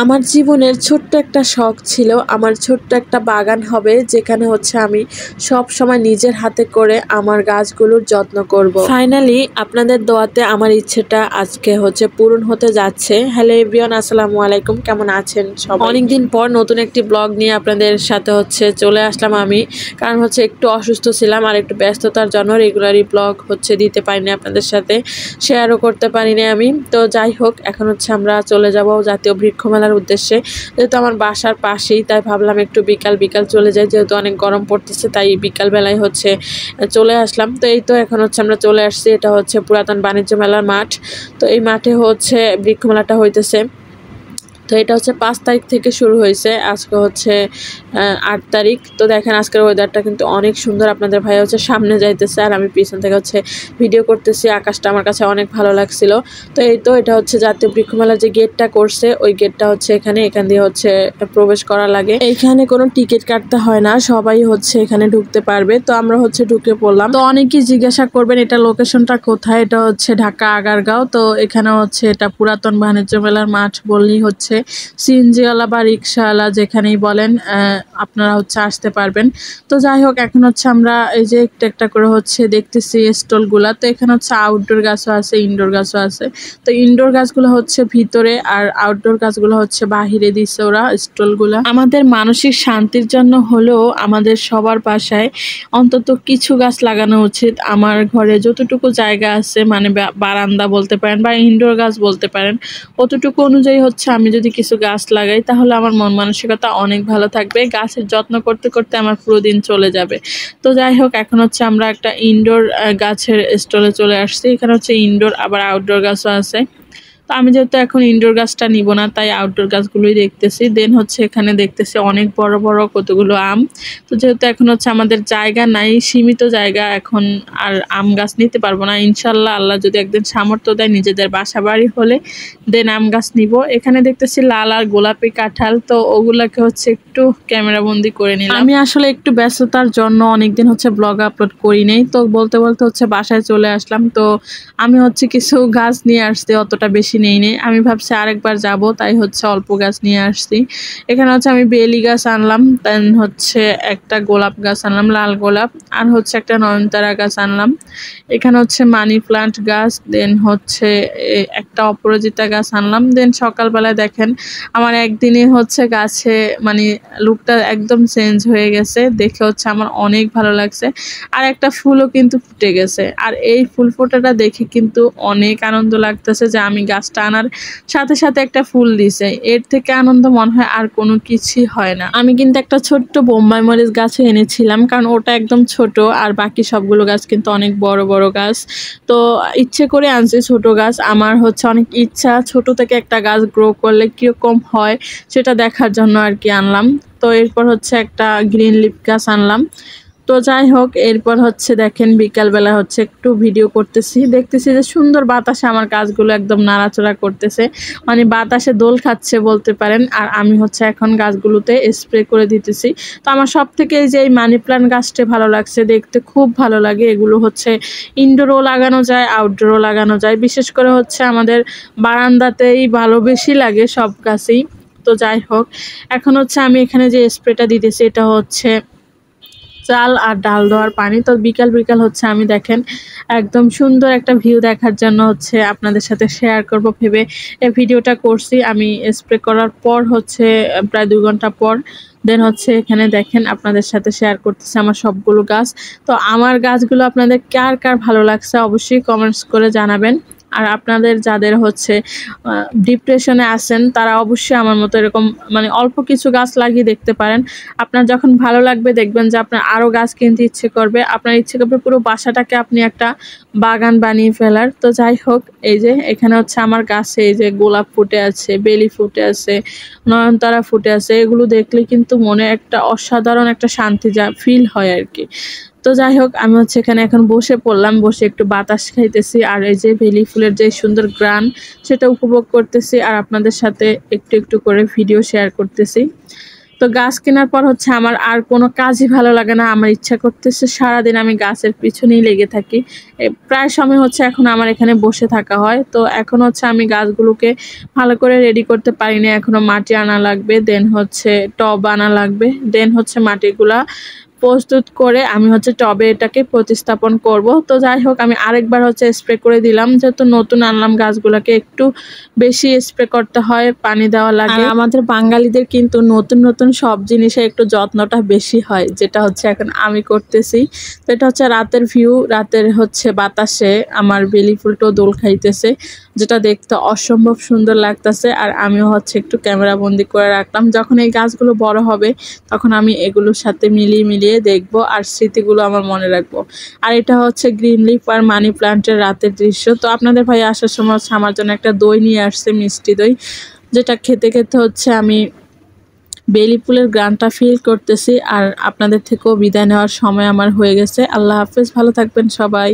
আমার জীবনের ছোট্ট একটা শখ ছিল, আমার ছোট্ট একটা বাগান হবে যেখানে হচ্ছে আমি সব সময় নিজের হাতে করে আমার গাছগুলোর যত্ন করব। ফাইনালি আপনাদের দোয়াতে আমার ইচ্ছেটা আজকে হচ্ছে পূরণ হতে যাচ্ছে। হ্যালো এভরিওয়ান, আসসালামু আলাইকুম, কেমন আছেন সবাই? অনেকদিন পর নতুন একটি ব্লগ নিয়ে আপনাদের সাথে হচ্ছে চলে আসলাম আমি, কারণ হচ্ছে একটু অসুস্থ ছিলাম আর একটু ব্যস্ততার জন্য রেগুলারই ব্লগ হচ্ছে দিতে পারিনি, আপনাদের সাথে শেয়ারও করতে পারিনি আমি। তো যাই হোক, এখন হচ্ছে আমরা চলে যাব জাতীয় বৃক্ষ মেলার উদ্দেশ্যে। যেহেতু আমার বাসার পাশেই, তাই ভাবলাম একটু বিকাল চলে যাই, যেহেতু অনেক গরম পড়তেছে, তাই বিকাল বেলায় হচ্ছে চলে আসলাম। তো এই তো এখন হচ্ছে আমরা চলে আসছি, এটা হচ্ছে পুরাতন বাণিজ্য মেলার মাঠ। তো এই মাঠে হচ্ছে বৃক্ষ মেলাটা হইতেছে। তো এটা হচ্ছে 5 তারিখ থেকে শুরু হয়েছে, আজকে হচ্ছে 8 তারিখ। তো দেখেন আজকের ওয়েদারটা কিন্তু অনেক সুন্দর। আপনাদের ভাই হচ্ছে সামনে যাইতেছে আর আমি পিছন থেকে হচ্ছে ভিডিও করতেছি। আকাশটা আমার কাছে অনেক ভালো লাগছিল। তো এই তো এটা হচ্ছে জাতীয় বৃক্ষ মেলার যে গেটটা করছে, ওই গেটটা হচ্ছে এখান দিয়ে হচ্ছে প্রবেশ করা লাগে। এইখানে কোনো টিকিট কাটতে হয় না, সবাই হচ্ছে এখানে ঢুকতে পারবে। তো আমরা হচ্ছে ঢুকে পড়লাম। তো অনেকেই জিজ্ঞাসা করবেন এটা লোকেশনটা কোথায়। এটা হচ্ছে ঢাকা আগারগাঁও। তো এখানে হচ্ছে এটা পুরাতন বাণিজ্য মেলার মাঠ বললেই হচ্ছে, সিএনজিওয়ালা বা রিক্সাওয়ালা যেখানেই বলেন আপনারা হচ্ছে আসতে পারবেন। তো যাই হোক, এখন হচ্ছে আমরা এই যে একটা একটা করে হচ্ছে দেখতেছি স্টলগুলা। তো এখানে হচ্ছে আউটডোর গাছও আছে, ইনডোর গাছও আছে। তো ইনডোর গাছগুলো হচ্ছে ভিতরে আর আউটডোর গাছগুলো হচ্ছে বাহিরে দিচ্ছে ওরা স্টলগুলা। আমাদের মানসিক শান্তির জন্য হলেও আমাদের সবার বাসায় অন্তত কিছু গাছ লাগানো উচিত। আমার ঘরে যতটুকু জায়গা আছে, মানে বারান্দা বলতে পারেন বা ইনডোর গাছ বলতে পারেন, অতটুকু অনুযায়ী হচ্ছে আমি যদি কিছু গাছ লাগাই তাহলে আমার মন মানসিকতা অনেক ভালো থাকবে। গাছের যত্ন করতে করতে আমার পুরো দিন চলে যাবে। তো যাই হোক, এখন হচ্ছে আমরা একটা ইনডোর গাছের স্টলে চলে আসছি। এখানে হচ্ছে ইনডোর আবার আউটডোর গাছও আছে। তো আমি যেহেতু এখন ইনডোর গাছটা নিব না, তাই আউটডোর গাছগুলোই দেখতেছি। দেন হচ্ছে এখানে দেখতেছি অনেক বড় বড় কতগুলো আম। তো যেহেতু এখন হচ্ছে আমাদের জায়গা নাই, সীমিত জায়গা, এখন আর আম গাছ নিতে পারবো না। ইনশাল্লাহ আল্লাহ যদি একদিন সামর্থ্য দেয়, নিজেদের বাসা বাড়ি হলে দেন আম গাছ নিব। এখানে দেখতেছি লাল আর গোলাপি কাঁঠাল। তো ওগুলাকে হচ্ছে একটু ক্যামেরা বন্দি করে নিলাম। আমি আসলে একটু ব্যস্ততার জন্য অনেকদিন হচ্ছে ব্লগ আপলোড করি নাই। তো বলতে বলতে হচ্ছে বাসায় চলে আসলাম। তো আমি হচ্ছে কিছু গাছ নিয়ে আসছি, অতটা বেশি নেই। আমি ভাবছি আরেকবার যাব, তাই হচ্ছে অল্প গাছ নিয়ে আসছি। এখানে হচ্ছে আমি বেলি গাছ আনলাম, দেন হচ্ছে একটা গোলাপ গাছ আনলাম, লাল গোলাপ, আর হচ্ছে একটা নয়নতারা গাছ আনলাম। এখানে হচ্ছে মানি প্লান্ট গাছ, দেন হচ্ছে একটা অপরাজিতা গাছ আনলাম। দেন সকালবেলায় দেখেন আমার একদিনে হচ্ছে গাছে মানে লুকটা একদম চেঞ্জ হয়ে গেছে, দেখে হচ্ছে আমার অনেক ভালো লাগছে। আর একটা ফুলও কিন্তু ফুটে গেছে, আর এই ফুল ফোটাটা দেখে কিন্তু অনেক আনন্দ লাগতেছে যে আমি গাছটা আনার সাথে সাথে একটা ফুল দিছে। এর থেকে আনন্দ মনে হয় আর কোনো কিছুই হয় না। আমি কিন্তু একটা ছোট্ট বোম্বাই মরিচ গাছও এনেছিলাম, কারণ ওটা একদম ছোট আর বাকি সবগুলো গাছ কিন্তু অনেক বড় বড় গাছ। তো ইচ্ছে করে আনছি ছোট গাছ। আমার হচ্ছে অনেক ইচ্ছা ছোট থেকে একটা গাছ গ্রো করলে কিরকম হয় সেটা দেখার জন্য আর কি আনলাম। তো এরপর হচ্ছে একটা গ্রিন লিফ গাছ আনলাম। তো যাই হোক, এরপর হচ্ছে দেখেন বিকালবেলা হচ্ছে একটু ভিডিও করতেছি, দেখতেছি যে সুন্দর বাতাসে আমার গাছগুলো একদম নাড়াচড়া করতেছে, মানে বাতাসে দোল খাচ্ছে বলতে পারেন। আর আমি হচ্ছে এখন গাছগুলোতে স্প্রে করে দিতেছি। তো আমার সব থেকে এই যে এই মানি প্ল্যান্ট গাছটা ভালো লাগছে, দেখতে খুব ভালো লাগে। এগুলো হচ্ছে ইনডোরও লাগানো যায়, আউটডোরও লাগানো যায়। বিশেষ করে হচ্ছে আমাদের বারান্দাতেই ভালো বেশি লাগে সব গাছই। তো যাই হোক, এখন হচ্ছে আমি এখানে যে স্প্রেটা দিতেছি এটা হচ্ছে চাল আর ডাল দেওয়ার পানি। তো বিকাল হচ্ছে আমি দেখেন একদম সুন্দর একটা ভিউ দেখার জন্য হচ্ছে আপনাদের সাথে শেয়ার করব ভেবে এই ভিডিওটা করছি। আমি স্প্রে করার পর হচ্ছে প্রায় 2 ঘন্টা পর দেন হচ্ছে এখানে দেখেন আপনাদের সাথে শেয়ার করতেছি আমার সবগুলো গাছ। তো আমার গাছগুলো আপনাদের কার কার ভালো লাগছে অবশ্যই কমেন্টস করে জানাবেন। আর আপনাদের যাদের হচ্ছে ডিপ্রেশনে আছেন তারা অবশ্যই আমার মতো এরকম মানে অল্প কিছু গাছ লাগিয়ে দেখতে পারেন। আপনার যখন ভালো লাগবে দেখবেন যে আপনার আরও গাছ কিনতে ইচ্ছে করবে, আপনার ইচ্ছে করবে পুরো বাসাটাকে আপনি একটা বাগান বানিয়ে ফেলার। তো যাই হোক, এই যে এখানে হচ্ছে আমার গাছে এই যে গোলাপ ফুটে আছে, বেলি ফুটে আছে, নয়নতারা ফুটে আছে। এগুলো দেখলে কিন্তু মনে একটা অসাধারণ একটা শান্তি যা ফিল হয় আর কি। তো যাই হোক, আমি হচ্ছে এখানে এখন বসে পড়লাম, বসে একটু বাতাস খাইতেছি আর এই যে বেলি ফুলের যে সুন্দর গ্রান সেটা উপভোগ করতেছি আর আপনাদের সাথে একটু একটু করে ভিডিও শেয়ার করতেছি। তো গাছ কেনার পর হচ্ছে আমার আর কোনো কাজই ভালো লাগে না। আমার ইচ্ছা করতেছে সারাদিন আমি গাছের পিছনেই লেগে থাকি। প্রায় সময় হচ্ছে এখন আমার এখানে বসে থাকা হয়। তো এখন হচ্ছে আমি গাছগুলোকে ভালো করে রেডি করতে পারিনি। এখনো মাটি আনা লাগবে, দেন হচ্ছে টব আনা লাগবে, দেন হচ্ছে মাটিগুলা প্রস্তুত করে আমি হচ্ছে টবে এটাকে প্রতিস্থাপন করব। তো যাই হোক, আমি আরেকবার হচ্ছে স্প্রে করে দিলাম, যেহেতু নতুন আনলাম গাছগুলোকে একটু বেশি স্প্রে করতে হয়, পানি দেওয়া লাগে। আর আমাদের বাঙালিদের কিন্তু নতুন নতুন সব জিনিসে একটু যত্নটা বেশি হয়, যেটা হচ্ছে এখন আমি করতেছি। তো এটা হচ্ছে রাতের ভিউ, রাতের হচ্ছে বাতাসে আমার বেলি ফুলটাও দোল খাইতেছে, যেটা দেখতে অসম্ভব সুন্দর লাগতেছে। আর আমিও হচ্ছে একটু ক্যামেরা বন্দি করে রাখলাম, যখন এই গাছগুলো বড় হবে তখন আমি এগুলোর সাথে মিলিয়ে দেখবো আর স্মৃতিগুলো আমার মনে রাখবো। আর এটা হচ্ছে গ্রিন লিফ আর মানি প্লান্টের রাতের দৃশ্য। তো আপনাদের ভাই আসার সময় হচ্ছে আমার জন্য একটা দই নিয়ে আসছে, মিষ্টি দই, যেটা খেতে খেতে হচ্ছে আমি বেলি ফুলের গ্রানটা ফিল করতেছি। আর আপনাদের থেকেও বিদায় নেওয়ার সময় আমার হয়ে গেছে। আল্লাহ হাফেজ, ভালো থাকবেন সবাই।